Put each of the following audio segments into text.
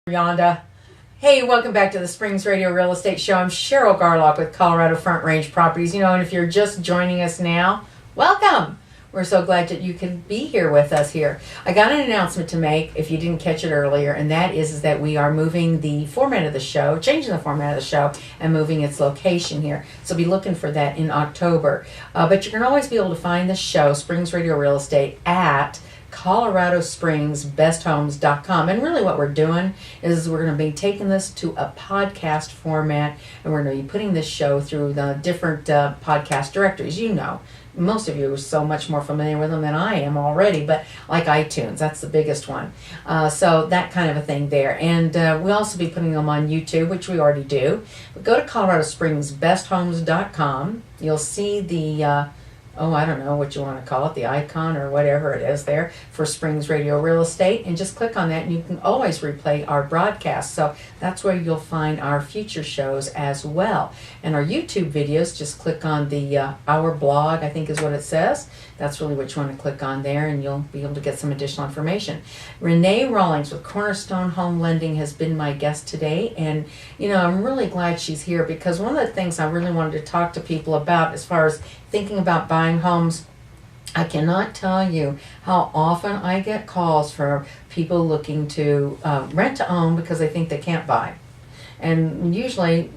Yonda. Hey, welcome back to the Springs Radio Real Estate Show. I'm Cheryl Garlock with Colorado Front Range Properties. And if you're just joining us now, welcome. We're so glad that you can be here with us here. I got an announcement to make if you didn't catch it earlier, and that is that we are moving the format of the show, changing the format of the show, and moving its location here. So be looking for that in October. But you're going to always be able to find the show, Springs Radio Real Estate, at coloradospringsbesthomes.com. And really what we're doing is we're going to be taking this to a podcast format, and we're going to be putting this show through the different podcast directories. Most of you are so much more familiar with them than I am already, but like iTunes, that's the biggest one. So that kind of a thing there. And we'll also be putting them on YouTube, which we already do. But go to coloradospringsbesthomes.com. You'll see the I don't know what you want to call it, the icon or whatever it is there for Springs Radio Real Estate, and just click on that and you can always replay our broadcast. So that's where you'll find our future shows as well. And our YouTube videos, just click on the Our Blog, I think is what it says. That's really what you want to click on there, and you'll be able to get some additional information. Renee Rawlings with Cornerstone Home Lending has been my guest today, and I'm really glad she's here because one of the things I really wanted to talk to people about as far as thinking about buying homes, I cannot tell you how often I get calls for people looking to rent to own because they think they can't buy. And usually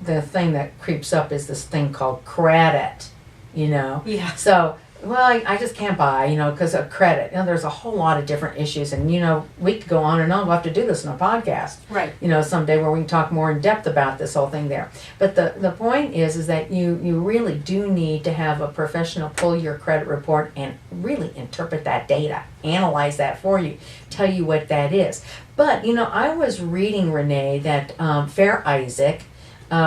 the thing that creeps up is this thing called credit, Yeah. So, well, I just can't buy, because of credit. There's a whole lot of different issues, and, we could go on and on. We'll have to do this in a podcast. Right. Someday where we can talk more in depth about this whole thing there. But the point is that you really do need to have a professional pull your credit report and really interpret that data, analyze that for you, tell you what that is. But, I was reading, Renee, that Fair Isaac,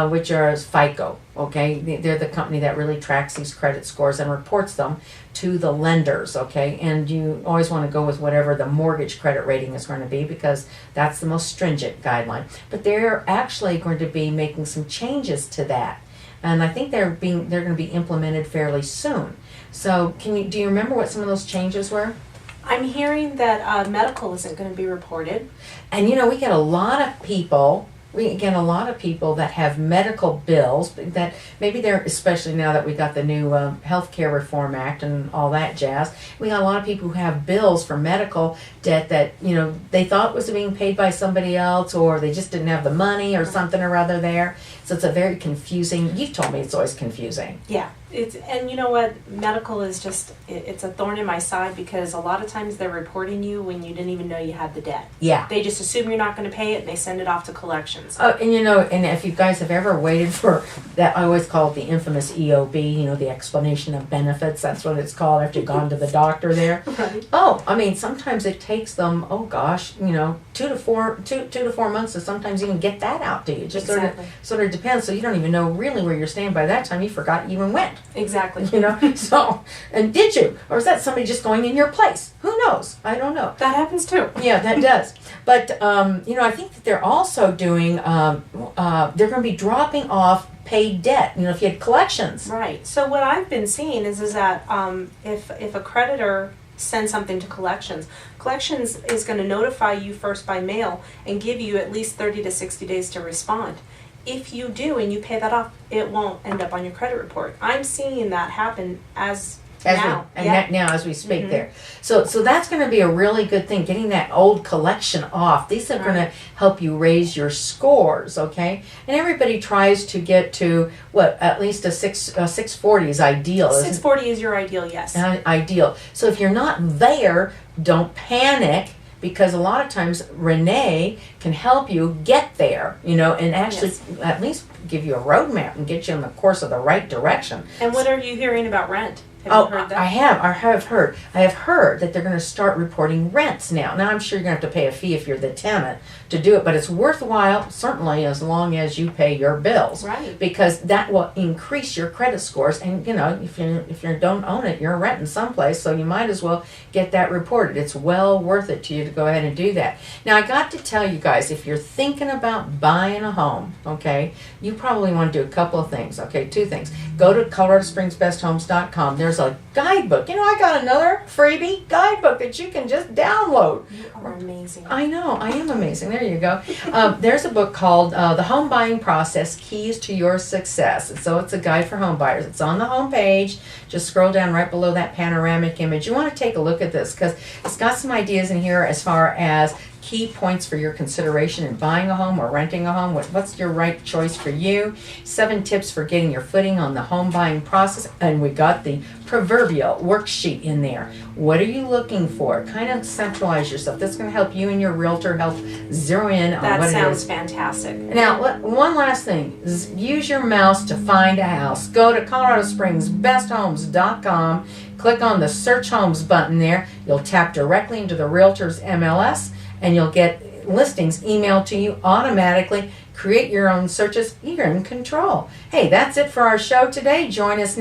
which are FICO, okay? They're the company that really tracks these credit scores and reports them to the lenders, okay? And you always want to go with whatever the mortgage credit rating is going to be because that's the most stringent guideline. But they're actually going to be making some changes to that. And I think they're going to be implemented fairly soon. So do you remember what some of those changes were? I'm hearing that medical isn't going to be reported. And we get a lot of people that have medical bills that maybe they're, especially now that we got the new Healthcare Reform Act and all that jazz, we got a lot of people who have bills for medical debt that, they thought was being paid by somebody else, or they just didn't have the money or something or other there. So it's a very confusing, you've told me it's always confusing. Yeah. And you know what? Medical is just, it's a thorn in my side because a lot of times they're reporting you when you didn't even know you had the debt. Yeah. They just assume you're not going to pay it and they send it off to collections. Oh, and and if you guys have ever waited for that, I always call it the infamous EOB, the explanation of benefits. That's what it's called after you've gone to the doctor there. Right. Oh, sometimes it takes them, 2 to 4 months to sometimes even get that out to you. Just Exactly. sort of depends. So you don't even know really where you're staying. By that time, you forgot you even went. Exactly. So, and did you? Or is that somebody just going in your place? Who knows? I don't know. That happens too. Yeah, that does. But, I think that they're also doing, they're going to be dropping off paid debt, if you had collections. Right. So what I've been seeing is that if a creditor sends something to collections is going to notify you first by mail and give you at least 30 to 60 days to respond. If you do and you pay that off, it won't end up on your credit report. I'm seeing that happen now. Now as we speak there. So that's going to be a really good thing, getting that old collection off. These are going to help you raise your scores, okay? And everybody tries to get to, at least a 640 is ideal. 640 is your ideal, yes. Ideal. So if you're not there, don't panic. Because a lot of times Renee can help you get there, and actually at least give you a roadmap and get you on the course of the right direction. And what are you hearing about rent? Have you heard that? I have heard. I have heard that they're going to start reporting rents now. Now I'm sure you're going to have to pay a fee if you're the tenant to do it, but it's worthwhile certainly as long as you pay your bills. Right. Because that will increase your credit scores, and if you don't own it, you're renting someplace, so you might as well get that reported. It's well worth it to you to go ahead and do that. Now I got to tell you guys, if you're thinking about buying a home, okay, you probably want to do a couple of things. Okay, 2 things. Go to coloradospringsbesthomes.com. There's there's a guidebook. You know, I got another freebie guidebook that you can just download. You are amazing. I know, I am amazing. There you go. There's a book called The Home Buying Process, Keys to Your Success. And so it's a guide for home buyers. It's on the home page. Just scroll down right below that panoramic image. You want to take a look at this because it's got some ideas in here as far as key points for your consideration in buying a home or renting a home. What's your right choice for you? 7 tips for getting your footing on the home buying process. And we got the proverbial worksheet in there. What are you looking for? Kind of centralize yourself. That's going to help you and your realtor help zero in on That what it sounds is. fantastic. Now, one last thing. Use your mouse to find a house. Go to ColoradoSpringsBestHomes.com. Click on the Search Homes button there. You'll tap directly into the Realtor's MLS, and you'll get listings emailed to you automatically. Create your own searches. You're in control. Hey, that's it for our show today. Join us